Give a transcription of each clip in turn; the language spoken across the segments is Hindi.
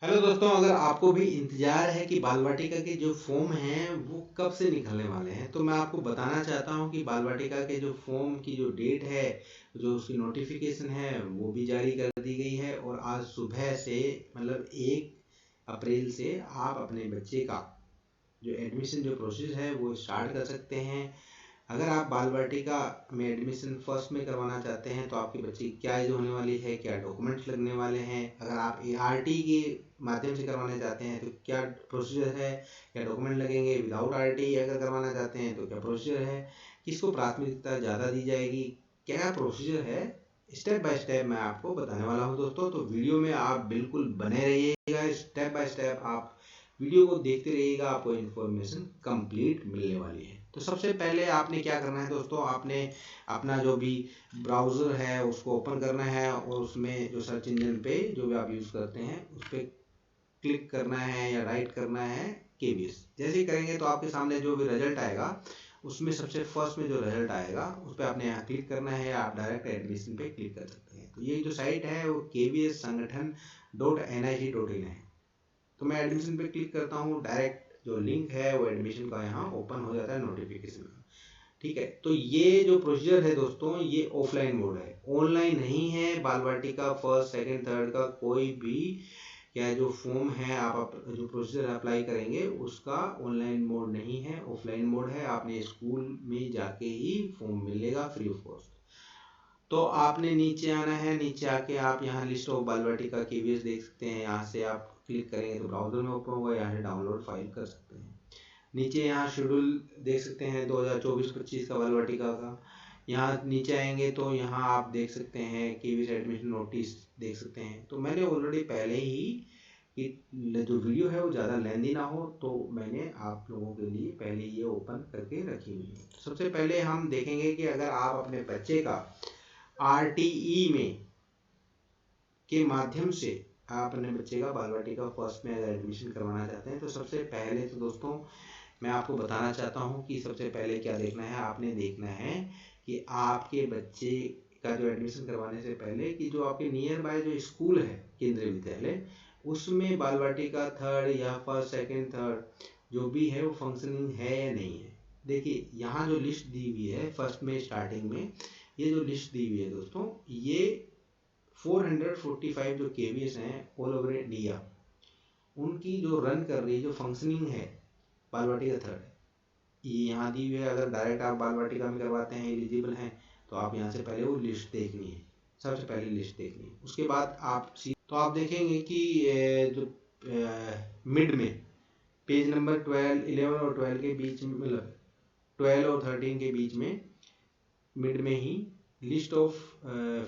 हेलो दोस्तों, अगर आपको भी इंतजार है कि बाल वाटिका के जो फॉर्म हैं वो कब से निकलने वाले हैं, तो मैं आपको बताना चाहता हूं कि बाल वाटिका के जो फॉर्म की जो डेट है, जो उसकी नोटिफिकेशन है वो भी जारी कर दी गई है। और आज सुबह से मतलब 1 अप्रैल से आप अपने बच्चे का जो एडमिशन जो प्रोसेस है वो स्टार्ट कर सकते हैं। अगर आप बाल वाटिका में एडमिशन फर्स्ट में करवाना चाहते हैं तो आपके बच्चे की क्या एज होने वाली है, क्या डॉक्यूमेंट्स लगने वाले हैं, अगर आप ART के माध्यम से करवाना चाहते हैं तो क्या प्रोसीजर है, क्या डॉक्यूमेंट लगेंगे, विदाउट RT अगर करवाना चाहते हैं तो क्या प्रोसीजर है, किसको प्राथमिकता ज़्यादा दी जाएगी, क्या प्रोसीजर है, स्टेप बाय स्टेप मैं आपको बताने वाला हूं दोस्तों। तो वीडियो में आप बिल्कुल बने रहिएगा, स्टेप बाय स्टेप आप वीडियो को देखते रहिएगा, आपको इन्फॉर्मेशन कंप्लीट मिलने वाली है। तो सबसे पहले आपने क्या करना है दोस्तों, आपने अपना जो भी ब्राउज़र है उसको ओपन करना है और उसमें जो सर्च इंजन पे जो भी आप यूज़ करते हैं उस पर क्लिक करना है या राइट करना है KVS। जैसे ही करेंगे तो आपके सामने जो भी रिजल्ट आएगा उसमें सबसे फर्स्ट में जो रिजल्ट आएगा उस पर आपने यहाँ क्लिक करना है, आप डायरेक्ट एडमिशन पे क्लिक कर सकते हैं। तो ये जो साइट है वो KVS संगठन.nic.in है। तो मैं एडमिशन पे क्लिक करता हूँ, डायरेक्ट जो लिंक है वो एडमिशन का यहाँ ओपन हो जाता है नोटिफिकेशन का। ठीक है, तो ये जो प्रोसीजर है दोस्तों ये ऑफलाइन मोड है, ऑनलाइन नहीं है। बाल वाटिका फर्स्ट सेकंड थर्ड का कोई भी या जो फॉर्म है आप जो प्रोसीजर अप्लाई करेंगे उसका ऑनलाइन मोड नहीं है, ऑफलाइन मोड है। आपने स्कूल में जाके ही फॉर्म मिलेगा फ्री ऑफ कॉस्ट। तो आपने नीचे आना है, नीचे आके आप यहाँ लिस्ट ऑफ बाल वाटिका KVS देख सकते हैं। यहाँ से आप क्लिक करेंगे तो ब्राउजर में ओपन होगा, यहाँ से डाउनलोड फाइल कर सकते हैं। नीचे यहाँ शेड्यूल देख सकते हैं 2024-25 का बाल वाटिका का। यहाँ नीचे आएंगे तो यहाँ आप देख सकते हैं KVS एडमिशन नोटिस देख सकते हैं। तो मैंने ऑलरेडी पहले ही कि जो वीडियो है वो ज़्यादा लेंदी ना हो तो मैंने आप लोगों के लिए पहले ये ओपन करके रखी हुई है। सबसे पहले हम देखेंगे कि अगर आप अपने बच्चे का RTE में के माध्यम से आप अपने बच्चे का बाल वाटिका फर्स्ट में अगर एडमिशन करवाना चाहते हैं तो सबसे पहले तो दोस्तों मैं आपको बताना चाहता हूं कि सबसे पहले क्या देखना है। आपने देखना है कि आपके बच्चे का जो एडमिशन करवाने से पहले कि जो आपके नियर बाय जो स्कूल है केंद्रीय विद्यालय उसमें बाल वाटिका थर्ड या फर्स्ट सेकेंड थर्ड जो भी है वो फंक्शनिंग है या नहीं है। देखिए यहाँ जो लिस्ट दी हुई है फर्स्ट में स्टार्टिंग में ये जो लिस्ट दी हुई है दोस्तों ये 445 जो KVS हैं ऑल ओवर इंडिया उनकी जो रन कर रही है जो फंक्शनिंग है बाल वाटिका थर्ड ये यहाँ दी हुई है। अगर डायरेक्ट आप बाल वाटिका में करवाते हैं एलिजिबल हैं तो आप यहाँ से पहले वो लिस्ट देखनी है, सबसे पहले लिस्ट देखनी है। उसके बाद आप तो आप देखेंगे कि जो मिड में पेज नंबर 12 11 और 12 के बीच में मतलब 12 और 13 के बीच में मिड में ही list of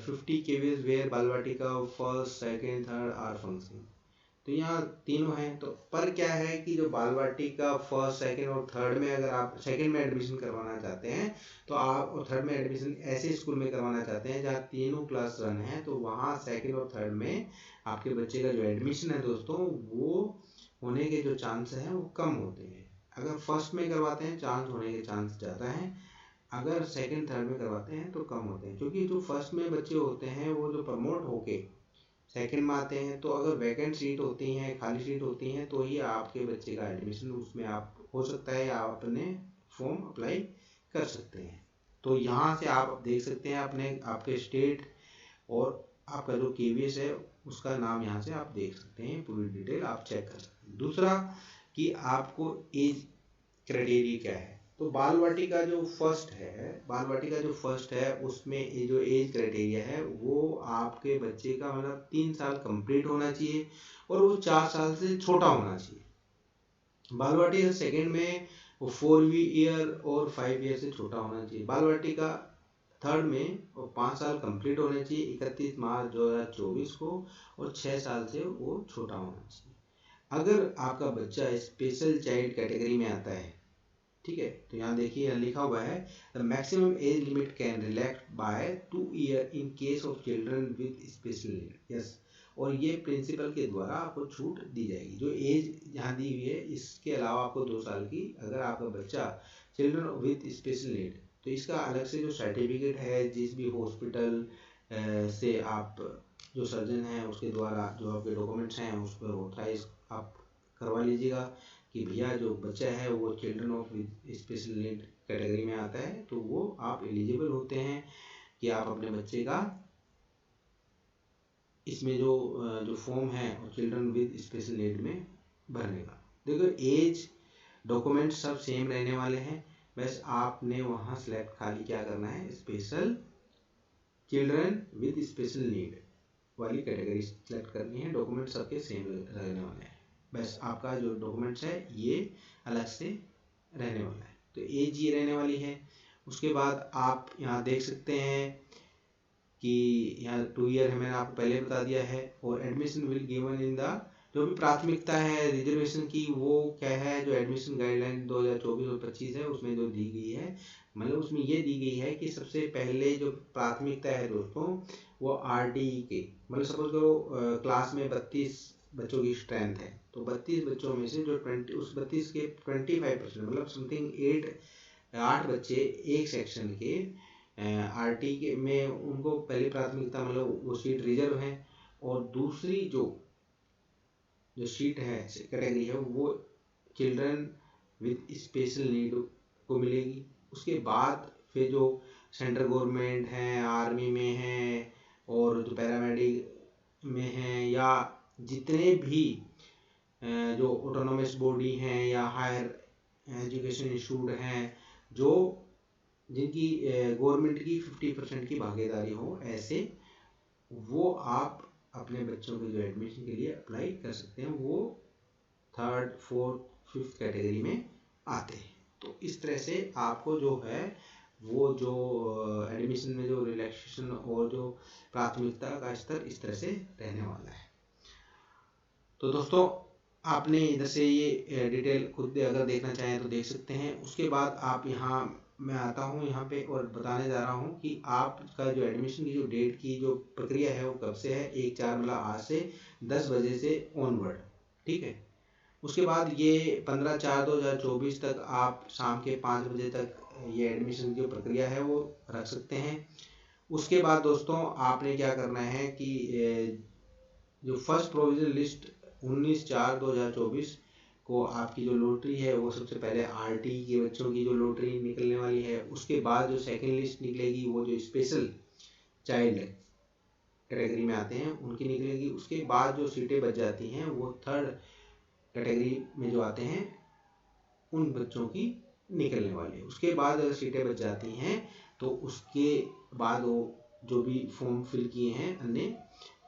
50 KVS where Bal Vatika first second third are function. तो यहाँ तीनों हैं। तो पर क्या है कि जो बाल वाटिका फर्स्ट सेकेंड और थर्ड में अगर आप सेकेंड में एडमिशन करवाना चाहते हैं तो आप और थर्ड में एडमिशन ऐसे स्कूल में करवाना चाहते हैं जहाँ तीनों क्लास रन है तो वहाँ सेकेंड और थर्ड में आपके बच्चे का जो एडमिशन है दोस्तों वो होने के जो चांस हैं वो कम होते हैं। अगर फर्स्ट में करवाते हैं चांस होने के चांस ज़्यादा हैं, अगर सेकंड थर्ड में करवाते हैं तो कम होते हैं। क्योंकि जो फर्स्ट में बच्चे होते हैं वो जो प्रमोट होके सेकंड में आते हैं तो अगर वैकेंट सीट होती हैं खाली सीट होती हैं तो ही आपके बच्चे का एडमिशन उसमें आप हो सकता है या आप अपने फॉर्म अप्लाई कर सकते हैं। तो यहाँ से आप देख सकते हैं अपने आपके स्टेट और आपका जो KVS है उसका नाम यहाँ से आप देख सकते हैं, पूरी डिटेल आप चेक कर सकते हैं। दूसरा कि आपको एज क्राइटेरिया क्या है। तो बाल वाटिका जो फर्स्ट है उसमें ये जो एज क्राइटेरिया है वो आपके बच्चे का मतलब 3 साल कंप्लीट होना चाहिए और वो 4 साल से छोटा होना चाहिए। बाल वाटिका सेकेंड में वो 4 ईयर और 5 ईयर से छोटा होना चाहिए। बाल वाटिका थर्ड में वो 5 साल कंप्लीट होने चाहिए 31 मार्च 2024 को और 6 साल से वो छोटा होना चाहिए। अगर आपका बच्चा स्पेशल चाइल्ड कैटेगरी में आता है, ठीक है, तो यहाँ देखिए यहाँ लिखा हुआ है the maximum age limit can relax by 2 year in case of children with special need. Yes, और ये प्रिंसिपल के द्वारा आपको छूट दी जाएगी। जो एज यहाँ दी हुई है इसके अलावा आपको 2 साल की अगर आपका बच्चा चिल्ड्रन विद स्पेशल नीड तो इसका अलग से जो सर्टिफिकेट है जिस भी हॉस्पिटल से आप जो सर्जन है उसके द्वारा जो आपके डॉक्यूमेंट्स हैं उस पर ऑथराइज आप करवा लीजिएगा कि भैया जो बच्चा है वो children of special need category में आता है, तो वो आप एलिजिबल होते हैं कि आप अपने बच्चे का इसमें जो फॉर्म है चिल्ड्रन विद स्पेशल नीड में भरने का। देखो एज डॉक्यूमेंट सब सेम रहने वाले हैं, बस आपने वहाँ सेलेक्ट खाली क्या करना है, special children with special need वाली कैटेगरी सेलेक्ट करनी है। डॉक्यूमेंट सबके सेम रहने वाले हैं, बस आपका जो डॉक्यूमेंट्स है ये अलग से रहने वाला है। तो एज ये रहने वाली है। उसके बाद आप यहाँ देख सकते हैं कि यहाँ 2 ईयर है, मैंने आपको पहले बता दिया है। और admission will given in the, जो भी प्राथमिकता है रिजर्वेशन की वो क्या है, जो एडमिशन गाइडलाइन 2024 और 25 है उसमें जो दी गई है, मतलब उसमें ये दी गई है कि सबसे पहले जो प्राथमिकता है दोस्तों वो RTE के, मतलब सपोज करो क्लास में 32 बच्चों की स्ट्रेंथ है, तो 32 बच्चों में से जो 20 उस 32 के 25% मतलब समथिंग 8 बच्चे एक सेक्शन के RT के में उनको पहली प्राथमिकता, मतलब वो सीट रिजर्व है। और दूसरी जो सीट है कैटेगरी है वो चिल्ड्रन विद स्पेशल नीड को मिलेगी। उसके बाद फिर जो सेंट्रल गवर्नमेंट है, आर्मी में है और जो पैरामेडिक में है, या जितने भी जो ऑटोनोमस बॉडी हैं या हायर एजुकेशन इंस्टीट्यूट हैं जो जिनकी गवर्नमेंट की 50% की भागीदारी हो, ऐसे वो आप अपने बच्चों के जो एडमिशन के लिए अप्लाई कर सकते हैं, वो 3rd, 4th, 5th कैटेगरी में आते हैं। तो इस तरह से आपको जो है वो जो एडमिशन में जो रिलैक्सेशन और जो प्राथमिकता का स्तर इस तरह से रहने वाला है। तो दोस्तों आपने इधर से ये डिटेल खुद अगर देखना चाहें तो देख सकते हैं। उसके बाद आप यहाँ मैं आता हूँ यहाँ पे और बताने जा रहा हूँ कि आपका जो एडमिशन की जो डेट की जो प्रक्रिया है वो कब से है, 1/4 मतलब आज से 10 बजे से ऑनवर्ड, ठीक है। उसके बाद ये 15/4/2024 तक आप शाम के 5 बजे तक ये एडमिशन की जो प्रक्रिया है वो रख सकते हैं। उसके बाद दोस्तों आपने क्या करना है कि जो फर्स्ट प्रोविजनल लिस्ट 19/4/2024 को आपकी जो लॉटरी है वो सबसे पहले RT के बच्चों की जो लॉटरी निकलने वाली है। उसके बाद जो सेकंड लिस्ट निकलेगी वो जो स्पेशल चाइल्ड कैटेगरी में आते हैं उनकी निकलेगी। उसके बाद जो सीटें बच जाती हैं वो 3rd कैटेगरी में जो आते हैं उन बच्चों की निकलने वाली है। उसके बाद अगर सीटें बच जाती हैं तो उसके बाद वो जो भी फॉर्म फिल किए हैं अन्य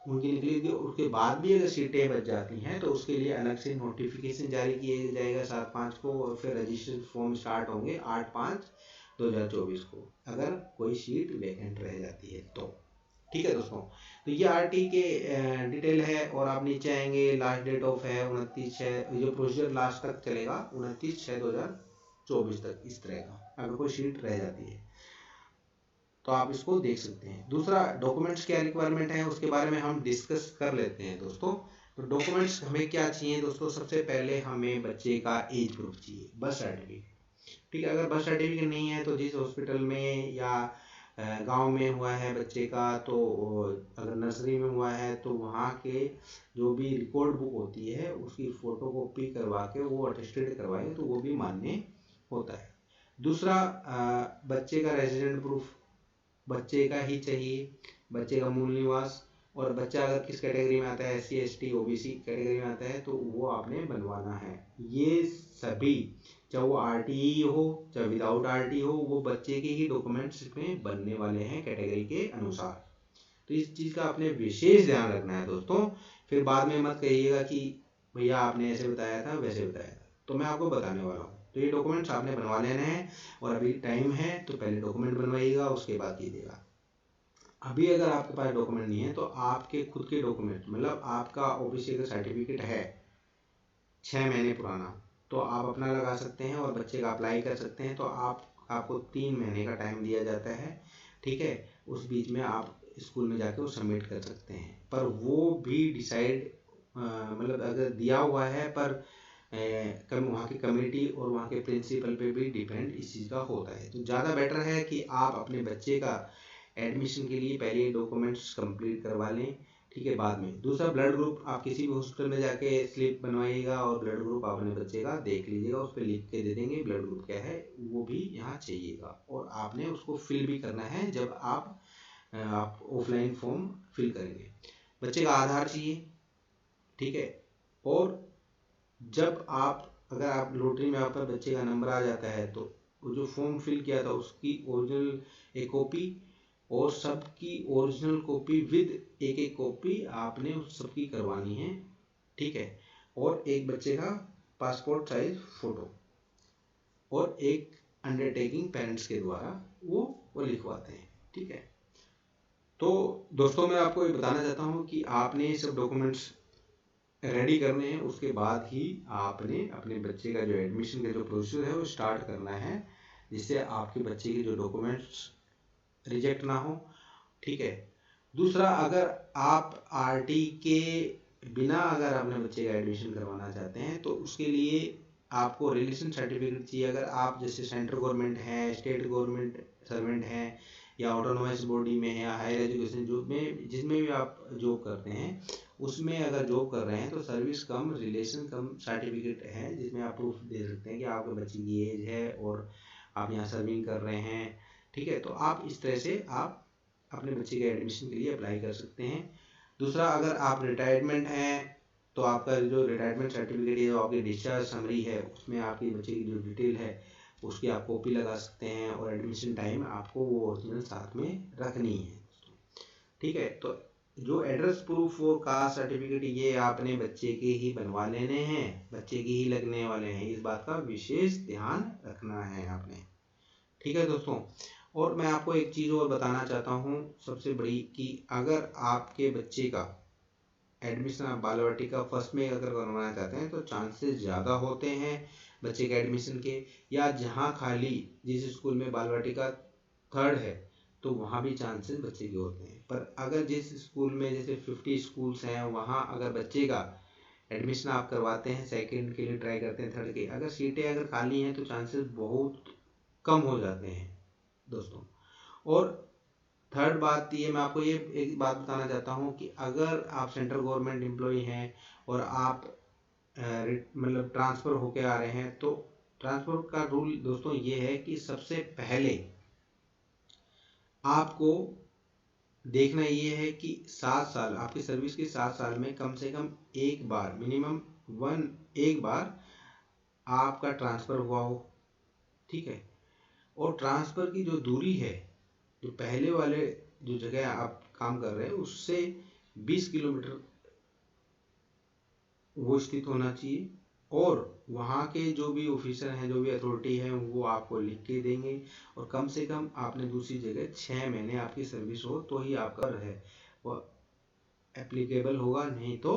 उनकी निकलेगी। उसके बाद भी अगर सीटें बच जाती हैं तो उसके लिए अलग से नोटिफिकेशन जारी किया जाएगा 7/5 को, और फिर रजिस्ट्रेशन फॉर्म स्टार्ट होंगे 8/5/2024 को, अगर कोई सीट वैकेंट रह जाती है तो। ठीक है दोस्तों, तो ये RT के डिटेल है। और आप नीचे आएंगे, लास्ट डेट ऑफ है 29/6, जो प्रोसीजर लास्ट तक चलेगा 29/6/2024 तक इस तरह का, अगर कोई सीट रह जाती है तो आप इसको देख सकते हैं। दूसरा डॉक्यूमेंट्स क्या रिक्वायरमेंट है उसके बारे में हम डिस्कस कर लेते हैं दोस्तों। तो डॉक्यूमेंट्स हमें क्या चाहिए दोस्तों, सबसे पहले हमें बच्चे का एज प्रूफ चाहिए, बर्थ सर्टिफिकेट, ठीक है। अगर बर्थ सर्टिफिकेट नहीं है तो जिस हॉस्पिटल में या गांव में हुआ है बच्चे का, तो अगर नर्सरी में हुआ है तो वहाँ के जो भी रिकॉर्ड बुक होती है उसकी फ़ोटो कॉपी करवा के वो अटेस्टेड करवाए तो वो भी मान्य होता है। दूसरा बच्चे का रेजिडेंट प्रूफ बच्चे का ही चाहिए, बच्चे का मूल निवास, और बच्चा अगर किस कैटेगरी में आता है, SC ST OBC कैटेगरी में आता है तो वो आपने बनवाना है। ये सभी चाहे वो RTE हो चाहे विदाउट RT हो, वो बच्चे के ही डॉक्यूमेंट्स में बनने वाले हैं कैटेगरी के अनुसार। तो इस चीज़ का आपने विशेष ध्यान रखना है दोस्तों। फिर बाद में मत कहिएगा कि भैया आपने ऐसे बताया था वैसे बताया था, तो मैं आपको बताने वाला हूँ। तो ये डॉक्यूमेंट्स आपने बनवा लेने हैं, और अभी टाइम है तो पहले डॉक्यूमेंट बनवाइएगा उसके बाद कीजिएगा। अभी अगर आपके पास डॉक्यूमेंट नहीं है तो आपके खुद के डॉक्यूमेंट, मतलब आपका OBC का सर्टिफिकेट है 6 महीने पुराना, तो आप अपना लगा सकते हैं और बच्चे का अप्लाई कर सकते हैं। तो आपको 3 महीने का टाइम दिया जाता है, ठीक है। उस बीच में आप स्कूल में जाके वो सबमिट कर सकते हैं। पर वो भी डिसाइड मतलब अगर दिया हुआ है पर वहाँ की कमेटी और वहाँ के प्रिंसिपल पे भी डिपेंड इस चीज़ का होता है। तो ज़्यादा बेटर है कि आप अपने बच्चे का एडमिशन के लिए पहले डॉक्यूमेंट्स कंप्लीट करवा लें, ठीक है। बाद में दूसरा ब्लड ग्रुप, आप किसी भी हॉस्पिटल में जाके स्लिप बनवाइएगा और ब्लड ग्रुप अपने बच्चे का देख लीजिएगा, उस पर लिख के दे देंगे ब्लड ग्रुप क्या है, वो भी यहाँ चाहिएगा। और आपने उसको फिल भी करना है जब आप ऑफलाइन फॉर्म फिल करेंगे। बच्चे का आधार चाहिए, ठीक है। और जब आप अगर आप लॉटरी में आपका बच्चे का नंबर आ जाता है तो वो जो फॉर्म फिल किया था उसकी ओरिजिनल एक कॉपी और सबकी ओरिजिनल कॉपी विद एक कॉपी आपने उस सबकी करवानी है, ठीक है। और एक बच्चे का पासपोर्ट साइज फोटो और एक अंडरटेकिंग पेरेंट्स के द्वारा वो लिखवाते हैं, ठीक है। तो दोस्तों मैं आपको ये बताना चाहता हूँ कि आपने ये सब डॉक्यूमेंट्स रेडी करने हैं, उसके बाद ही आपने अपने बच्चे का जो एडमिशन का जो प्रोसीजर है वो स्टार्ट करना है, जिससे आपके बच्चे के जो डॉक्यूमेंट्स रिजेक्ट ना हो, ठीक है। दूसरा, अगर आप आरटी के बिना अगर अपने बच्चे का एडमिशन करवाना चाहते हैं तो उसके लिए आपको रिलेशन सर्टिफिकेट चाहिए। अगर आप जैसे सेंट्रल गवर्नमेंट है, स्टेट गवर्नमेंट सर्वेंट हैं या ऑटोनोमस बॉडी में है या हायर एजुकेशन जॉब में, जिसमें भी आप जॉब करते हैं उसमें अगर जॉब कर रहे हैं तो सर्विस कम रिलेशन कम सर्टिफिकेट है, जिसमें आप प्रूफ दे सकते हैं कि आपके बच्चे की एज है और आप यहाँ सर्विंग कर रहे हैं, ठीक है। तो आप इस तरह से आप अपने बच्चे के एडमिशन के लिए अप्लाई कर सकते हैं। दूसरा, अगर आप रिटायरमेंट हैं तो आपका जो रिटायरमेंट सर्टिफिकेट है, जो आपकी डिस्चार्ज समरी है, उसमें आपके बच्चे की जो डिटेल है उसकी आप कॉपी लगा सकते हैं और एडमिशन टाइम आपको वो ओरिजिनल साथ में रखनी है, ठीक है। तो जो एड्रेस प्रूफ और कास्ट सर्टिफिकेट ये आपने बच्चे के ही बनवा लेने हैं, बच्चे के ही लगने वाले हैं, इस बात का विशेष ध्यान रखना है आपने, ठीक है दोस्तों। और मैं आपको एक चीज़ और बताना चाहता हूँ सबसे बड़ी, कि अगर आपके बच्चे का एडमिशन आप बाल वाटिका फर्स्ट में अगर करवाना चाहते हैं तो चांसेस ज़्यादा होते हैं बच्चे के एडमिशन के, या जहाँ खाली जिस स्कूल में बाल वाटिका थर्ड है तो वहाँ भी चांसेस बच्चे के होते हैं। पर अगर जिस स्कूल में जैसे 50 स्कूल्स हैं वहाँ अगर बच्चे का एडमिशन आप करवाते हैं, सेकंड के लिए ट्राई करते हैं, थर्ड के, अगर सीटें अगर खाली हैं तो चांसेस बहुत कम हो जाते हैं दोस्तों। और थर्ड बात ये मैं आपको ये एक बात बताना चाहता हूँ कि अगर आप सेंट्रल गवर्नमेंट एम्प्लॉय हैं और आप मतलब ट्रांसफ़र होके आ रहे हैं, तो ट्रांसफ़र का रूल दोस्तों ये है कि सबसे पहले आपको देखना ये है कि 7 साल आपकी सर्विस के 7 साल में कम से कम एक बार मिनिमम एक बार आपका ट्रांसफ़र हुआ हो, ठीक है। और ट्रांसफ़र की जो दूरी है, जो पहले वाले जो जगह आप काम कर रहे हैं उससे 20 किलोमीटर वो स्थित होना चाहिए, और वहाँ के जो भी ऑफिसर हैं, जो भी अथॉरिटी है, वो आपको लिख के देंगे। और कम से कम आपने दूसरी जगह 6 महीने आपकी सर्विस हो तो ही आपका है वो एप्लीकेबल होगा, नहीं तो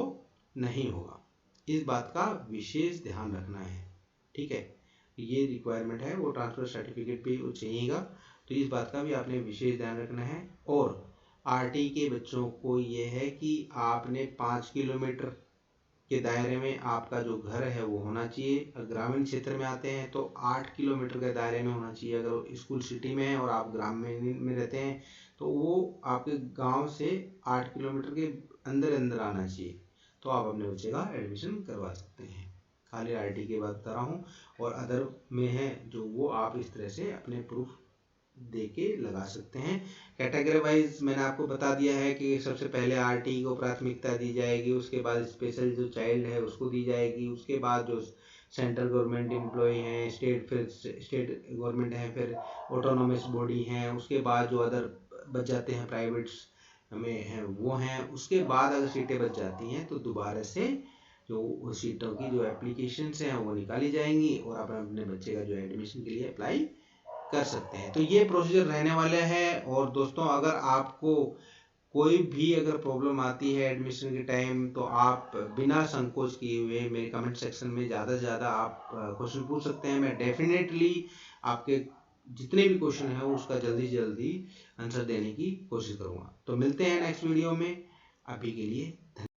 नहीं होगा। इस बात का विशेष ध्यान रखना है, ठीक है। ये रिक्वायरमेंट है, वो ट्रांसफ़र सर्टिफिकेट पे वो चाहिएगा, तो इस बात का भी आपने विशेष ध्यान रखना है। और आरटी के बच्चों को ये है कि आपने 5 किलोमीटर के दायरे में आपका जो घर है वो होना चाहिए। अगर ग्रामीण क्षेत्र में आते हैं तो 8 किलोमीटर के दायरे में होना चाहिए। अगर स्कूल सिटी में है और आप ग्रामीण में रहते हैं तो वो आपके गांव से 8 किलोमीटर के अंदर अंदर आना चाहिए, तो आप अपने बच्चे का एडमिशन करवा सकते हैं। खाली आरटी की बात कर रहा हूँ, और अदर में है जो वो आप इस तरह से अपने प्रूफ दे के लगा सकते हैं। कैटेगरी वाइज मैंने आपको बता दिया है कि सबसे पहले आरटी को प्राथमिकता दी जाएगी, उसके बाद स्पेशल जो चाइल्ड है उसको दी जाएगी, उसके बाद जो सेंट्रल गवर्नमेंट एम्प्लॉय हैं, स्टेट गवर्नमेंट हैं, फिर ऑटोनोमस बॉडी हैं, उसके बाद जो अदर बच जाते हैं प्राइवेट्स में हैं वो हैं, उसके बाद अगर सीटें बच जाती हैं तो दोबारा से जो सीटों की जो एप्लीकेशंस हैं वो निकाली जाएंगी और आप अपने बच्चे का जो एडमिशन के लिए अप्लाई कर सकते हैं। तो ये प्रोसीजर रहने वाले हैं। और दोस्तों, अगर आपको कोई भी अगर प्रॉब्लम आती है एडमिशन के टाइम तो आप बिना संकोच किए हुए मेरे कमेंट सेक्शन में ज़्यादा से ज़्यादा आप क्वेश्चन पूछ सकते हैं। मैं डेफिनेटली आपके जितने भी क्वेश्चन है उसका जल्दी से जल्दी आंसर देने की कोशिश करूँगा। तो मिलते हैं नेक्स्ट वीडियो में, अभी के लिए धन्यवाद।